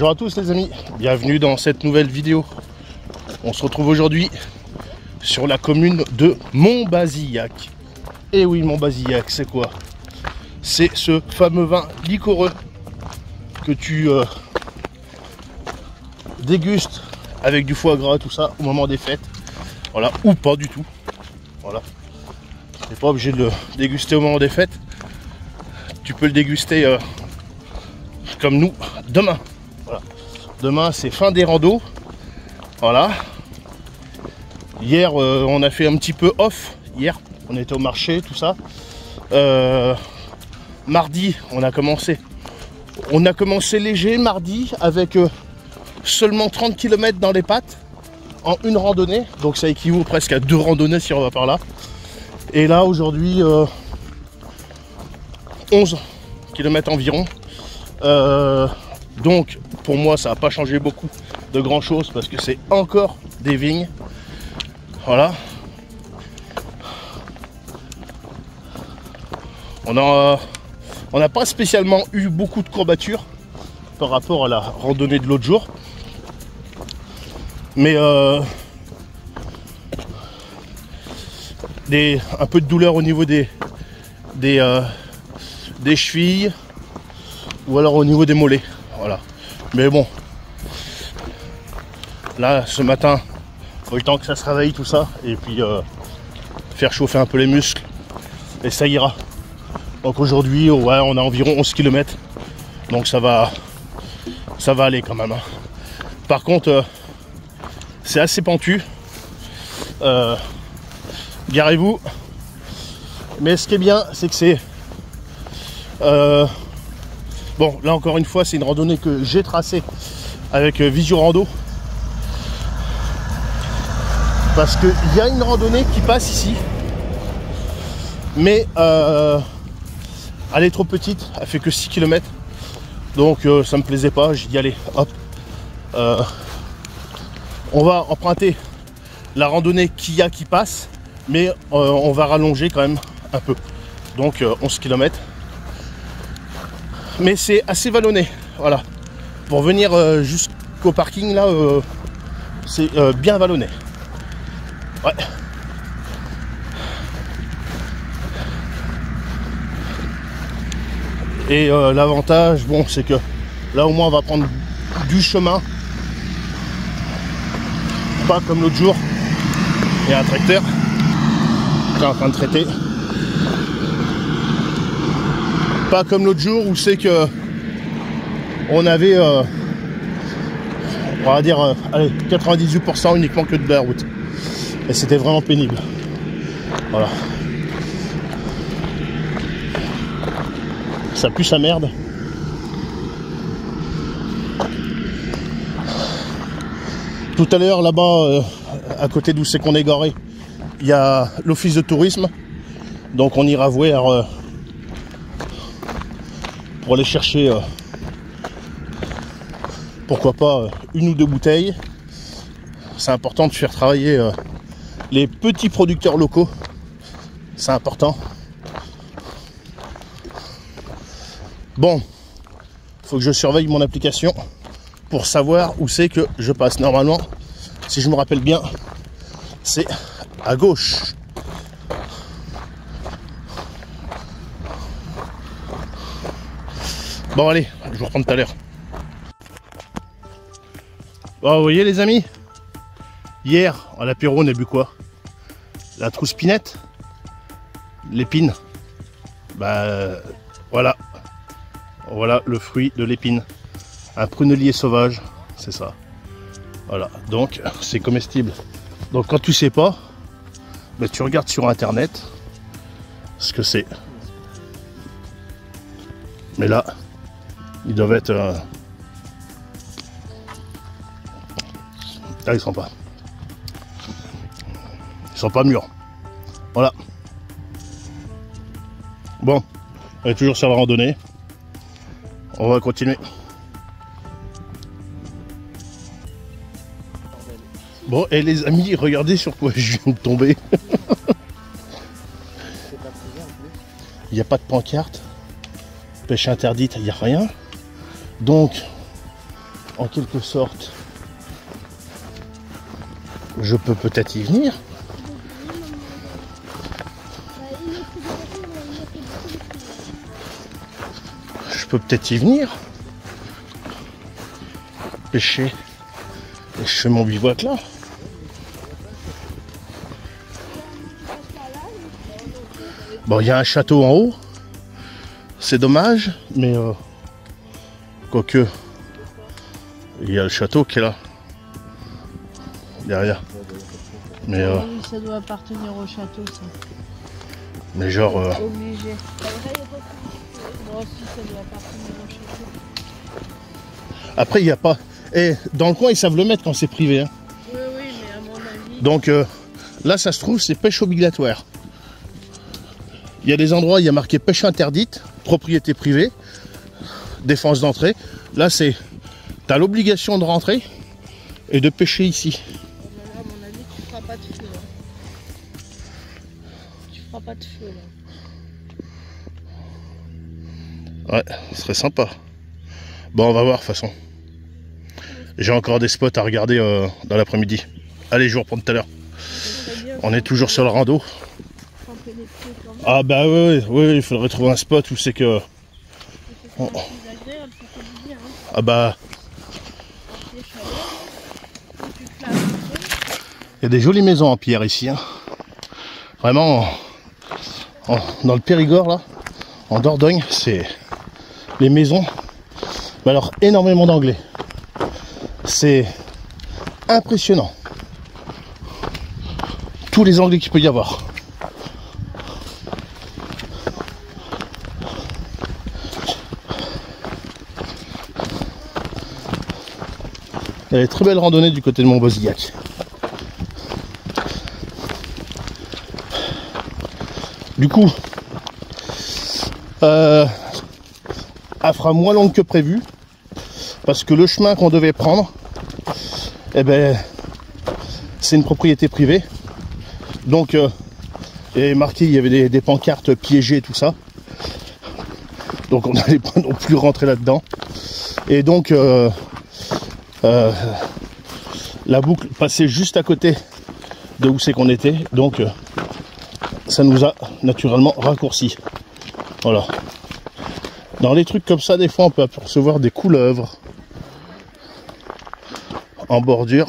Bonjour à tous les amis, bienvenue dans cette nouvelle vidéo. On se retrouve aujourd'hui sur la commune de Montbazillac. Et oui, Montbazillac, c'est quoi? C'est ce fameux vin liquoreux que tu dégustes avec du foie gras, tout ça, au moment des fêtes. Voilà, ou pas du tout. Voilà. Tu n'es pas obligé de le déguster au moment des fêtes. Tu peux le déguster comme nous demain. Voilà. Demain, c'est fin des randos. Voilà. Hier, on a fait un petit peu off. Hier, on était au marché, tout ça. Mardi, on a commencé léger mardi avec seulement 30 km dans les pattes en une randonnée. Donc ça équivaut presque à 2 randonnées si on va par là. Et là, aujourd'hui, 11 km environ. Donc pour moi, ça n'a pas changé beaucoup de grand chose parce que c'est encore des vignes. Voilà. On n'a pas spécialement eu beaucoup de courbatures par rapport à la randonnée de l'autre jour. Mais un peu de douleur au niveau des chevilles ou alors au niveau des mollets. Voilà. Mais bon, là ce matin, il faut le temps que ça se réveille tout ça et puis faire chauffer un peu les muscles et ça ira. Donc aujourd'hui, ouais, on a environ 11 km. Donc ça va aller quand même. Hein. Par contre, c'est assez pentu. Garez-vous. Mais ce qui est bien, c'est que c'est... bon, là encore une fois, c'est une randonnée que j'ai tracée avec Visio Rando. Parce qu'il y a une randonnée qui passe ici. Mais... elle est trop petite, elle fait que 6 km. Donc ça me plaisait pas, j'ai dit allez, hop. On va emprunter la randonnée qu'il y a qui passe, mais on va rallonger quand même un peu. Donc 11 km. Mais c'est assez vallonné, voilà. Pour venir jusqu'au parking là, c'est bien vallonné. Ouais. Et l'avantage, bon, c'est que là au moins on va prendre du chemin. Pas comme l'autre jour. Il y a un tracteur qui est en train de traiter. Pas comme l'autre jour où c'est que on avait, on va dire, allez, 98% uniquement que de la route. Et c'était vraiment pénible. Voilà. Ça pue sa merde. Tout à l'heure, là-bas, à côté d'où c'est qu'on est garé, il y a l'office de tourisme. Donc on ira voir pour aller chercher, pourquoi pas, une ou deux bouteilles. C'est important de faire travailler les petits producteurs locaux. C'est important. Bon, il faut que je surveille mon application pour savoir où c'est que je passe. Normalement, si je me rappelle bien, c'est à gauche. Bon allez, je vous reprends tout à l'heure. Bon, vous voyez les amis, hier, à l'apéro, on a bu quoi? La trousse-pinette, l'épine. Bah voilà. Voilà le fruit de l'épine. Un prunellier sauvage, c'est ça. Voilà, donc c'est comestible. Donc quand tu sais pas, ben, tu regardes sur internet ce que c'est. Mais là, ils doivent être... Ah, ils sont pas. Ils sont pas mûrs. Voilà. Bon, on est toujours sur la randonnée. On va continuer. Bon, et les amis, regardez sur quoi je viens de tomber. Il n'y a pas de pancarte. Pêche interdite, il n'y a rien. Donc, en quelque sorte, je peux peut-être y venir. Je peux peut-être y venir. Pêcher. Et je fais mon bivouac là. Bon, il y a un château en haut. C'est dommage, mais quoique, il y a le château qui est là. Derrière. Mais oui, ça doit appartenir au château, ça. Mais genre. Obligé. Bon, si ça doit appartenir au château. Après, il n'y a pas. Et dans le coin, ils savent le mettre quand c'est privé. Hein. Oui, oui, mais à mon avis. Donc là, ça se trouve, c'est pêche obligatoire. Il y a des endroits, il y a marqué pêche interdite, propriété privée, défense d'entrée. Là, c'est. Tu as l'obligation de rentrer et de pêcher ici. À mon avis, tu feras pas de feu. Là. Tu feras pas de feu, là. Ouais, ce serait sympa. Bon, on va voir de toute façon. J'ai encore des spots à regarder dans l'après-midi. Allez, je vous reprends tout à l'heure. On est toujours sur le rando. Ah bah oui, il faudrait trouver un spot où c'est que... Ah bah... Il y a des jolies maisons en pierre ici. Hein. Vraiment, dans le Périgord, là, en Dordogne, c'est... Les maisons... Mais alors, énormément d'anglais. C'est impressionnant. Tous les anglais qu'il peut y avoir. Il y a des très belles randonnées du côté de Montbozilhac. Du coup, elle fera moins longue que prévu. Parce que le chemin qu'on devait prendre, eh ben, c'est une propriété privée. Donc, il y avait marqué, il y avait des pancartes piégées et tout ça. Donc, on n'allait pas non plus rentrer là-dedans. Et donc, la boucle passait juste à côté de où c'est qu'on était. Donc, ça nous a naturellement raccourci. Voilà. Dans les trucs comme ça, des fois, on peut apercevoir des couleuvres en bordure.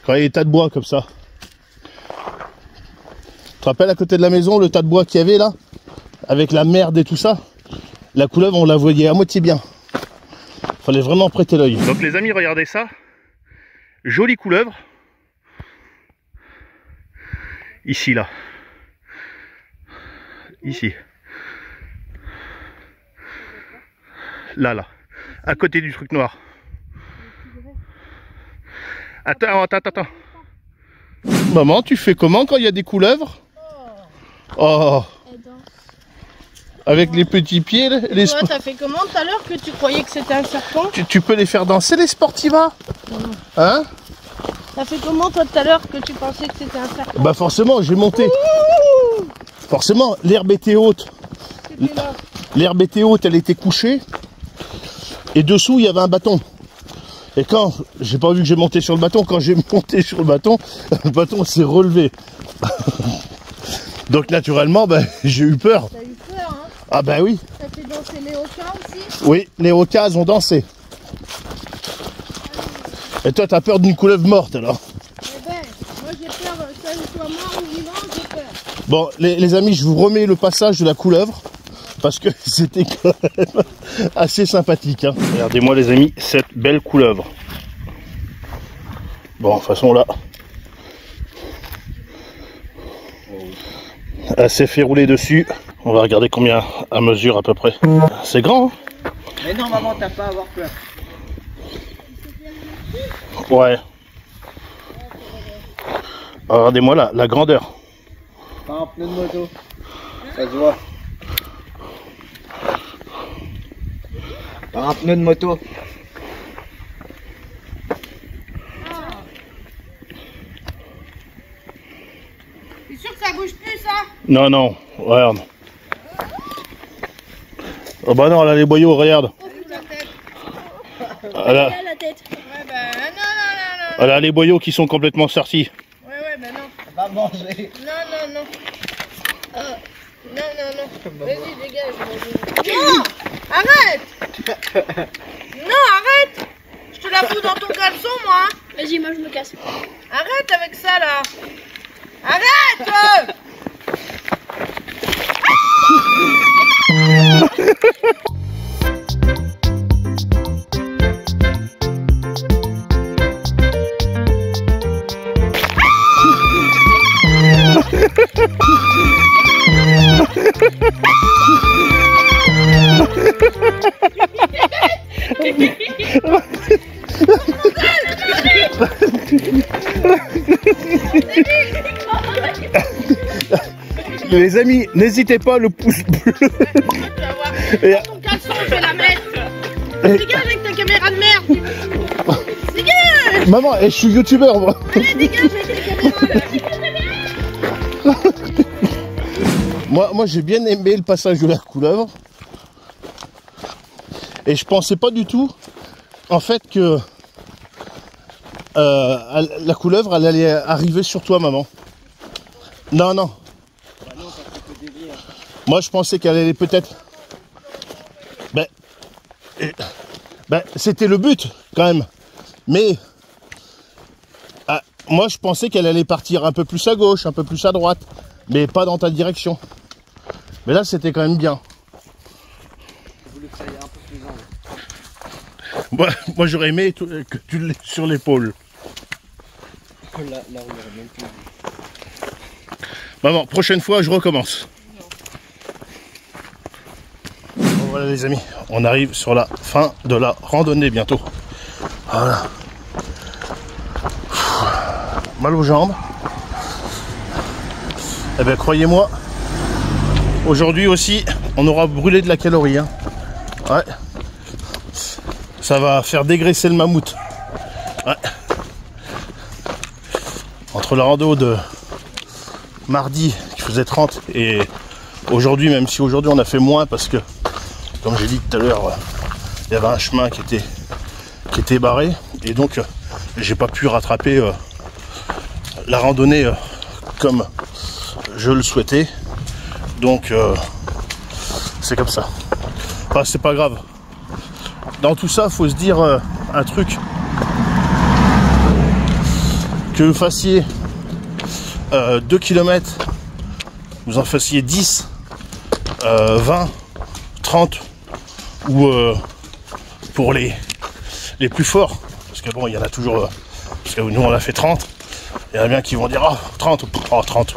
Quand il y a des tas de bois comme ça. Tu te rappelles à côté de la maison le tas de bois qu'il y avait là? Avec la merde et tout ça? La couleuvre, on la voyait à moitié bien. Fallait vraiment prêter l'œil. Donc les amis, regardez ça. Jolie couleuvre. Ici, là. Ici. Là, là. À côté du truc noir. Attends. Maman, tu fais comment quand il y a des couleuvres? Oh. Avec les petits pieds. Les toi, t'as fait comment tout à l'heure que tu croyais que c'était un serpent? Tu peux les faire danser, les Sportiva? Hein? T'as fait comment toi tout à l'heure que tu pensais que c'était un serpent? Bah forcément, j'ai monté. Forcément, l'herbe était haute. L'herbe était haute, elle était couchée. Et dessous, il y avait un bâton. Et quand j'ai pas vu que j'ai monté sur le bâton, quand j'ai monté sur le bâton s'est relevé. Donc naturellement, bah, j'ai eu peur. T'as eu peur, hein? Ah bah oui. T'as fait danser les Okas aussi? Oui, les Okas ont dansé. Et toi, t'as peur d'une couleuvre morte alors? Eh ben, moi j'ai peur, qu'elle soit mort ou vivante, j'ai peur. Bon, les amis, je vous remets le passage de la couleuvre. Parce que c'était quand même assez sympathique. Hein. Regardez-moi les amis, cette belle couleuvre. Bon, de toute façon là, elle s'est fait rouler dessus. On va regarder combien à mesure à peu près. C'est grand, hein? Mais non maman, t'as pas à avoir peur. Ouais. Regardez-moi la grandeur. Pas un pneu de moto. Ça se voit. Par un pneu de moto. T'es sûr que ça bouge plus ça? Non, regarde. Oh bah non, elle a les boyaux, regarde. La tête. Elle a, La tête. Ouais, bah non. elle a les boyaux qui sont complètement sortis. Ouais, bah non. Va manger. Non. Non. Vas-y, dégage. Non. Arrête. Non, arrête. Je te la fous dans ton caleçon, moi. Vas-y, moi je me casse. Arrête avec ça, là. Arrête. Les amis, n'hésitez pas, le pouce bleu. Dans ton caleçon, je vais la mettre. Dégage avec ta caméra de merde. Dégage. Maman, je suis youtubeur moi. Allez, dégage avec ta caméra. Moi j'ai bien aimé le passage de la couleuvre. Et je pensais pas du tout en fait que la couleuvre elle allait arriver sur toi, maman. Non. Moi je pensais qu'elle allait peut-être... Ben, c'était le but quand même. Mais moi je pensais qu'elle allait partir un peu plus à gauche, un peu plus à droite. Mais pas dans ta direction. Mais là c'était quand même bien. Je voulais que ça aille un peu plus en. Moi j'aurais aimé que tu l'aies sur l'épaule. Là, on aurait même plus. Maman, prochaine fois je recommence. Bon, voilà les amis, on arrive sur la fin de la randonnée bientôt. Voilà. Mal aux jambes. Eh bien croyez-moi, aujourd'hui aussi on aura brûlé de la calorie. Hein. Ouais. Ça va faire dégraisser le mammouth. Ouais. Entre la rando de mardi qui faisait 30 et aujourd'hui, même si aujourd'hui on a fait moins parce que comme j'ai dit tout à l'heure, il y avait un chemin qui était barré et donc j'ai pas pu rattraper la randonnée comme je le souhaitais, donc c'est comme ça. Enfin, c'est pas grave. Dans tout ça, faut se dire un truc, que vous fassiez 2 km, vous en fassiez 10, 20, 30 ou pour les plus forts, parce que bon, il y en a toujours, parce que nous on a fait 30, il y en a bien qui vont dire oh 30, oh 30.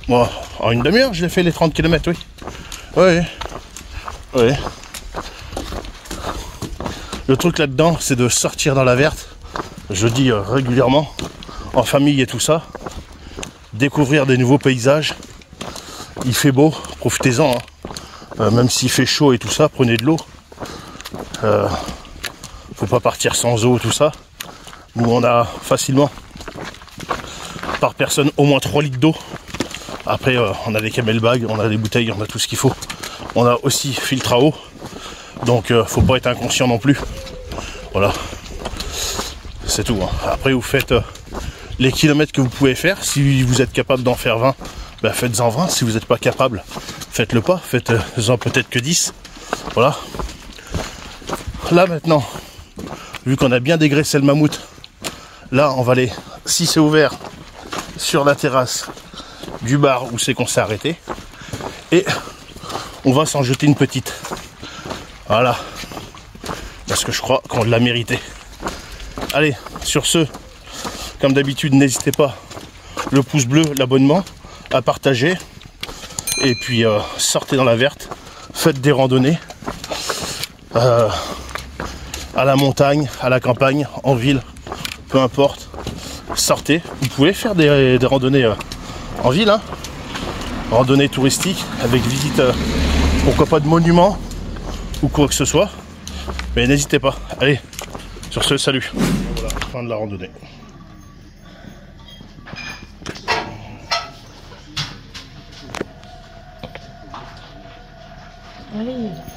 Moi, en une demi-heure, je l'ai fait les 30 km, oui. Oui. Le truc là-dedans, c'est de sortir dans la verte, je le dis régulièrement, en famille et tout ça, découvrir des nouveaux paysages. Il fait beau, profitez-en, hein. Même s'il fait chaud et tout ça, prenez de l'eau. Faut pas partir sans eau, tout ça. Nous, on a facilement, par personne, au moins 3 litres d'eau. Après, on a des camelbags, on a des bouteilles, on a tout ce qu'il faut. On a aussi filtre à eau. Donc, faut pas être inconscient non plus. Voilà. C'est tout. Hein. Après, vous faites les kilomètres que vous pouvez faire. Si vous êtes capable d'en faire 20, ben faites-en 20. Si vous n'êtes pas capable, faites-le pas. Faites-en peut-être que 10. Voilà. Là, maintenant, vu qu'on a bien dégraissé le mammouth, là, on va aller, si c'est ouvert, sur la terrasse du bar où c'est qu'on s'est arrêté. Et on va s'en jeter une petite. Voilà. Parce que je crois qu'on l'a mérité. Allez, sur ce, comme d'habitude, n'hésitez pas, le pouce bleu, l'abonnement, à partager. Et puis, sortez dans la verte, faites des randonnées. À la montagne, à la campagne, en ville, peu importe. Sortez. Vous pouvez faire des randonnées en ville, hein. Randonnées touristiques, avec visite, pourquoi pas de monuments, ou quoi que ce soit. Mais n'hésitez pas. Allez, sur ce, salut. Voilà, fin de la randonnée. Arrive.